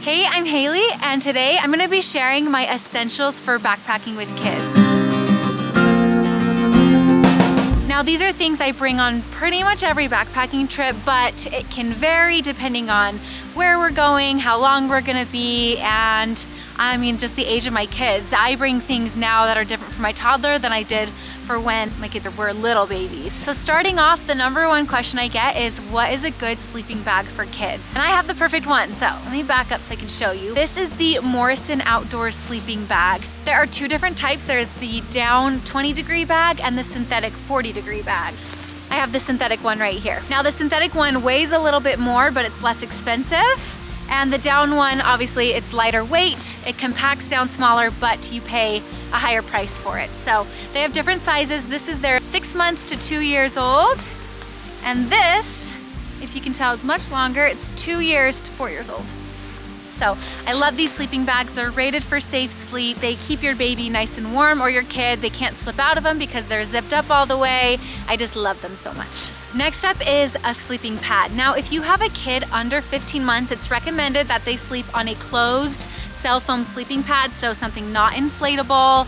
Hey, I'm Haley, and today I'm gonna be sharing my essentials for backpacking with kids. Now, these are things I bring on pretty much every backpacking trip, but it can vary depending on where we're going, how long we're gonna be, and just the age of my kids. I bring things now that are different for my toddler than I did for when my kids were little babies. So starting off, the number one question I get is, what is a good sleeping bag for kids? And I have the perfect one, so let me back up so I can show you. This is the Morrison outdoor sleeping bag. There are two different types. There's the down 20-degree bag and the synthetic 40-degree bag. I have the synthetic one right here. Now the synthetic one weighs a little bit more, but it's less expensive. And the down one, obviously it's lighter weight, it compacts down smaller, but you pay a higher price for it. So they have different sizes. This is their 6 months to 2 years old. And this, if you can tell, is much longer. It's 2 years to 4 years old. So I love these sleeping bags. They're rated for safe sleep. They keep your baby nice and warm, or your kid. They can't slip out of them because they're zipped up all the way. I just love them so much. Next up is a sleeping pad. Now, if you have a kid under 15 months, it's recommended that they sleep on a closed cell foam sleeping pad, so something not inflatable.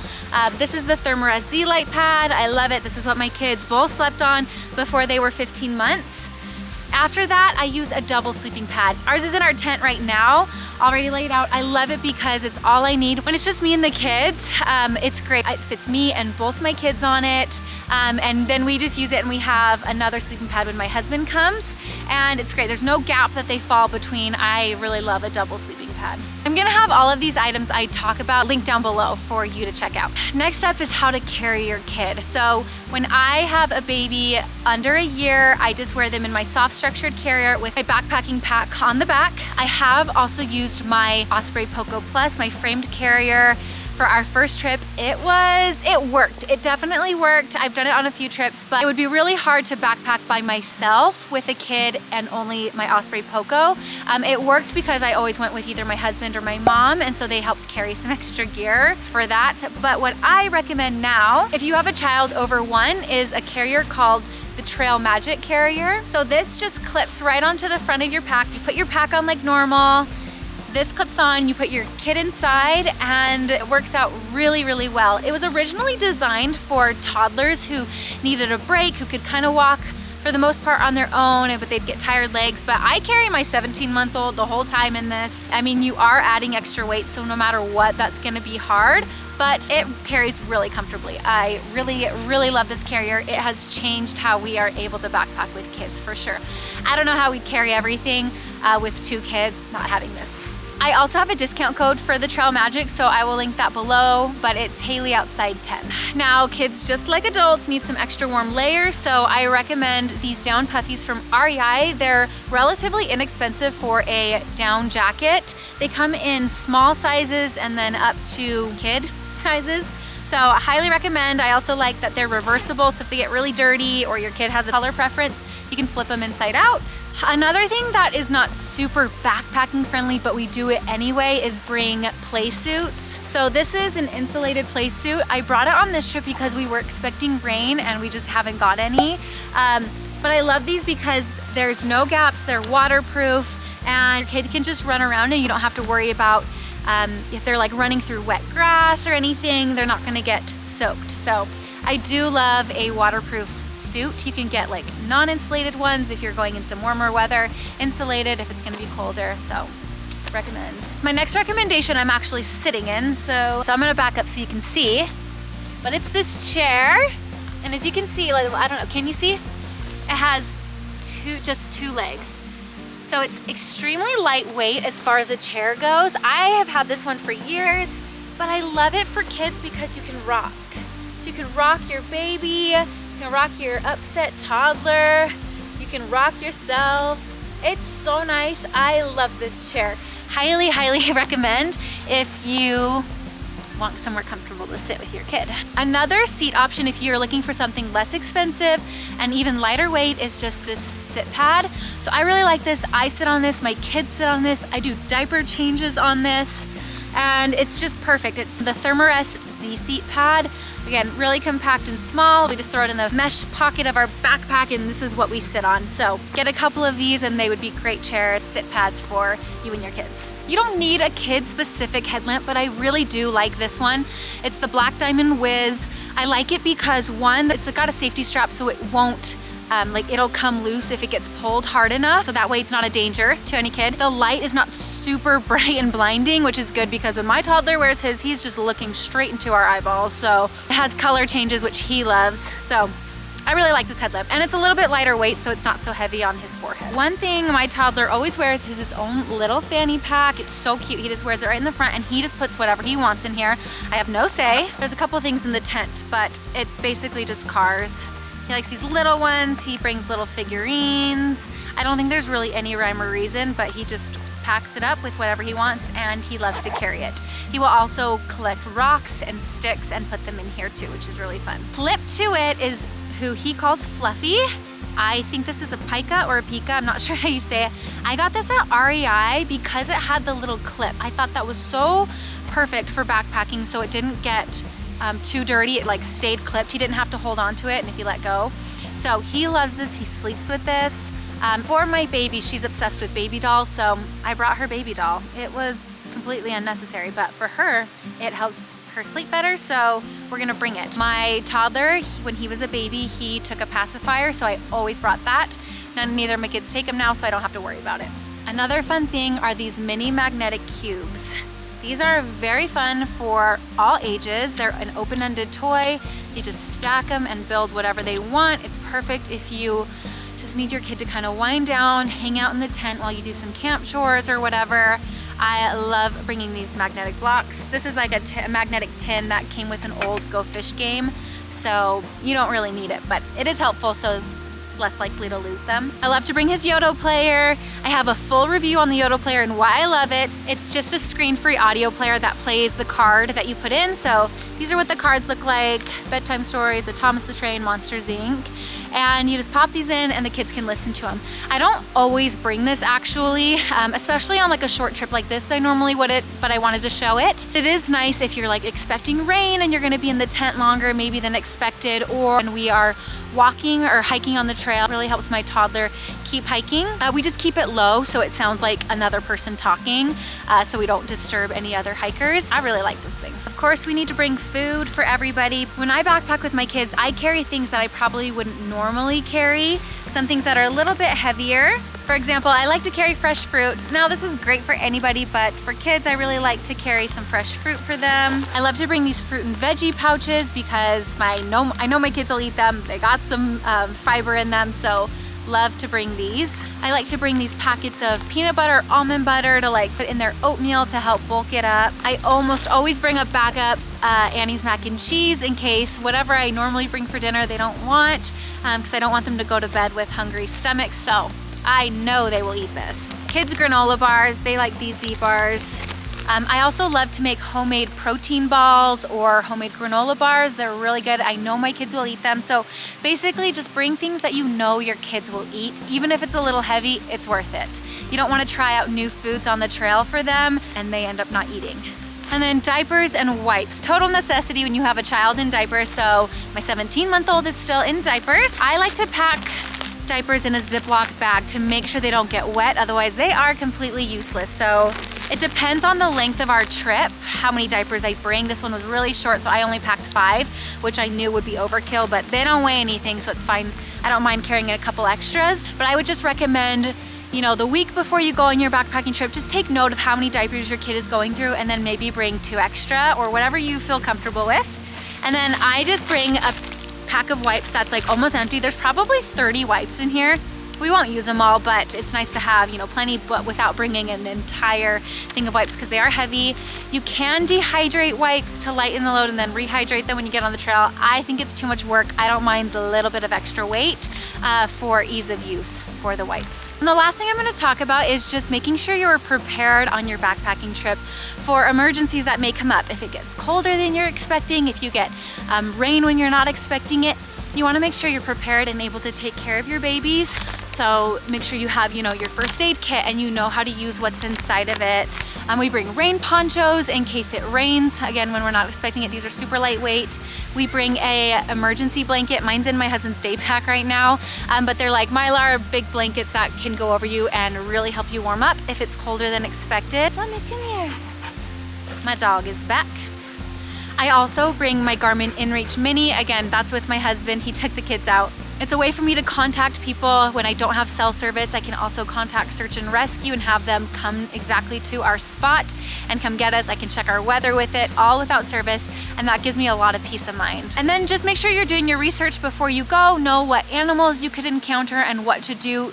This is the Thermarest Z-Lite pad. I love it. This is what my kids both slept on before they were 15 months. After that, I use a double sleeping pad. Ours is in our tent right now, already laid out. I love it because it's all I need. When it's just me and the kids, it's great. It fits me and both my kids on it. And then we just use it, and we have another sleeping pad when my husband comes, and it's great. There's no gap that they fall between. I really love a double sleeping pad. I'm gonna have all of these items I talk about linked down below for you to check out. Next up is how to carry your kid. So when I have a baby under a year, I just wear them in my soft structured carrier with my backpacking pack on the back. I have also used my Osprey Poco Plus, my framed carrier, for our first trip. It worked. It definitely worked. I've done it on a few trips, but it would be really hard to backpack by myself with a kid and only my Osprey Poco. It worked because I always went with either my husband or my mom, and so they helped carry some extra gear for that. But what I recommend now, if you have a child over 1, is a carrier called the TrailMagik carrier. So this just clips right onto the front of your pack. You put your pack on like normal. This clips on, you put your kid inside, and it works out really, really well. It was originally designed for toddlers who needed a break, who could kind of walk for the most part on their own, but they'd get tired legs. But I carry my 17-month-old the whole time in this. I mean, you are adding extra weight, so no matter what, that's gonna be hard, but it carries really comfortably. I really, really love this carrier. It has changed how we are able to backpack with kids, for sure. I don't know how we'd carry everything with 2 kids not having this. I also have a discount code for the TrailMagik, so I will link that below, but it's Haley Outside 10. Now, kids, just like adults, need some extra warm layers, so I recommend these down puffies from REI. They're relatively inexpensive for a down jacket. They come in small sizes and then up to kid sizes. So I highly recommend. I also like that they're reversible, so if they get really dirty or your kid has a color preference, you can flip them inside out. Another thing that is not super backpacking friendly, but we do it anyway, is bring play suits. So this is an insulated play suit. I brought it on this trip because we were expecting rain and we just haven't got any. But I love these because there's no gaps, they're waterproof, and your kid can just run around and you don't have to worry about if they're like running through wet grass or anything, they're not gonna get soaked. So I do love a waterproof suit. You can get like non-insulated ones if you're going in some warmer weather, insulated if it's gonna be colder, so recommend. My next recommendation I'm actually sitting in, so I'm gonna back up so you can see, but it's this chair, and as you can see, like, I don't know, can you see? It has just two legs. So it's extremely lightweight as far as a chair goes. I have had this one for years, but I love it for kids because you can rock. So you can rock your baby, you can rock your upset toddler, you can rock yourself. It's so nice. I love this chair. Highly, highly recommend if you want somewhere comfortable to sit with your kid. Another seat option if you're looking for something less expensive and even lighter weight is just this sit pad. So I really like this. I sit on this, my kids sit on this, I do diaper changes on this, and it's just perfect. It's the Thermarest Z-Seat pad. Again, really compact and small. We just throw it in the mesh pocket of our backpack, and this is what we sit on. So get a couple of these and they would be great chairs, sit pads for you and your kids. You don't need a kid-specific headlamp, but I really do like this one. It's the Black Diamond Wiz. I like it because one, it's got a safety strap so it won't, like it'll come loose if it gets pulled hard enough, so that way it's not a danger to any kid. The light is not super bright and blinding, which is good because when my toddler wears his, he's just looking straight into our eyeballs. So it has color changes, which he loves. So I really like this headlamp, and it's a little bit lighter weight, so it's not so heavy on his forehead. One thing my toddler always wears is his own little fanny pack. It's so cute. He just wears it right in the front, and he just puts whatever he wants in here. I have no say. There's a couple things in the tent, but it's basically just cars. He likes these little ones. He brings little figurines. I don't think there's really any rhyme or reason, but he just packs it up with whatever he wants, and he loves to carry it. He will also collect rocks and sticks and put them in here too, which is really fun. Clip to it is who he calls Fluffy. I think this is a pica or a pica, I'm not sure how you say it. I got this at REI because it had the little clip. I thought that was so perfect for backpacking so it didn't get too dirty. It like stayed clipped. He didn't have to hold on to it and if you let go. So he loves this, he sleeps with this. For my baby, she's obsessed with baby dolls, so I brought her baby doll. It was completely unnecessary, but for her, it helps her sleep better, so we're gonna bring it. My toddler, when he was a baby, he took a pacifier, so I always brought that. Neither of my kids take them now, so I don't have to worry about it. Another fun thing are these mini magnetic cubes. These are very fun for all ages. They're an open-ended toy. You just stack them and build whatever they want. It's perfect if you just need your kid to kind of wind down, hang out in the tent while you do some camp chores or whatever. I love bringing these magnetic blocks. This is like a magnetic tin that came with an old Go Fish game, so you don't really need it, but it is helpful, so it's less likely to lose them. I love to bring his Yoto player. I have a full review on the Yoto player and why I love it. It's just a screen-free audio player that plays the card that you put in, so these are what the cards look like: Bedtime Stories, The Thomas the Train, Monsters Inc. And you just pop these in and the kids can listen to them. I don't always bring this actually, especially on like a short trip like this. I normally wouldn't, but I wanted to show it. It is nice if you're like expecting rain and you're gonna be in the tent longer maybe than expected, or when we are walking or hiking on the trail. It really helps my toddler keep hiking. We just keep it low so it sounds like another person talking, so we don't disturb any other hikers. I really like this thing. Of course, we need to bring food for everybody. When I backpack with my kids, I carry things that I probably wouldn't normally carry, some things that are a little bit heavier. For example, I like to carry fresh fruit. Now this is great for anybody, but for kids, I really like to carry some fresh fruit for them. I love to bring these fruit and veggie pouches because I know my kids will eat them. They got some fiber in them, so love to bring these. I like to bring these packets of peanut butter, almond butter to like put in their oatmeal to help bulk it up. I almost always bring a backup Annie's mac and cheese in case whatever I normally bring for dinner they don't want, because I don't want them to go to bed with hungry stomachs, so I know they will eat this. Kids granola bars, they like these Z-bars. I also love to make homemade protein balls or homemade granola bars. They're really good. I know my kids will eat them. So basically just bring things that you know your kids will eat. Even if it's a little heavy, it's worth it. You don't want to try out new foods on the trail for them and they end up not eating. And then diapers and wipes. Total necessity when you have a child in diapers. So my 17-month-old is still in diapers. I like to pack diapers in a Ziploc bag to make sure they don't get wet, otherwise they are completely useless. So it depends on the length of our trip, how many diapers I bring. This one was really short, so I only packed 5, which I knew would be overkill, but they don't weigh anything, so it's fine. I don't mind carrying a couple extras, but I would just recommend, you know, the week before you go on your backpacking trip, just take note of how many diapers your kid is going through and then maybe bring 2 extra or whatever you feel comfortable with. And then I just bring a pack of wipes that's like almost empty. There's probably 30 wipes in here. We won't use them all, but it's nice to have, you know, plenty, but without bringing an entire thing of wipes because they are heavy. You can dehydrate wipes to lighten the load and then rehydrate them when you get on the trail. I think it's too much work. I don't mind the little bit of extra weight for ease of use for the wipes. And the last thing I'm going to talk about is just making sure you're prepared on your backpacking trip for emergencies that may come up. If it gets colder than you're expecting, if you get rain when you're not expecting it, you want to make sure you're prepared and able to take care of your babies. also make sure you have, you know, your first aid kit and you know how to use what's inside of it. We bring rain ponchos in case it rains. Again, when we're not expecting it, these are super lightweight. We bring a emergency blanket. Mine's in my husband's day pack right now, but they're like Mylar big blankets that can go over you and really help you warm up if it's colder than expected. Lemmy, come here. My dog is back. I also bring my Garmin InReach Mini. Again, that's with my husband. He took the kids out. It's a way for me to contact people when I don't have cell service. I can also contact search and rescue and have them come exactly to our spot and come get us. I can check our weather with it, all without service, and that gives me a lot of peace of mind. And then just make sure you're doing your research before you go, know what animals you could encounter and what to do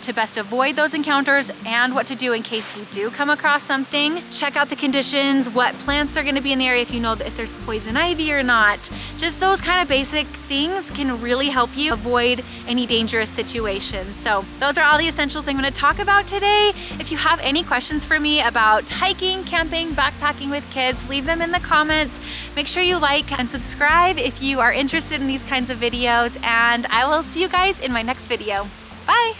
to best avoid those encounters and what to do in case you do come across something. Check out the conditions, what plants are gonna be in the area, if you know if there's poison ivy or not. Just those kind of basic things can really help you avoid any dangerous situations. So those are all the essentials I'm gonna talk about today. If you have any questions for me about hiking, camping, backpacking with kids, leave them in the comments. Make sure you like and subscribe if you are interested in these kinds of videos, and I will see you guys in my next video. Bye.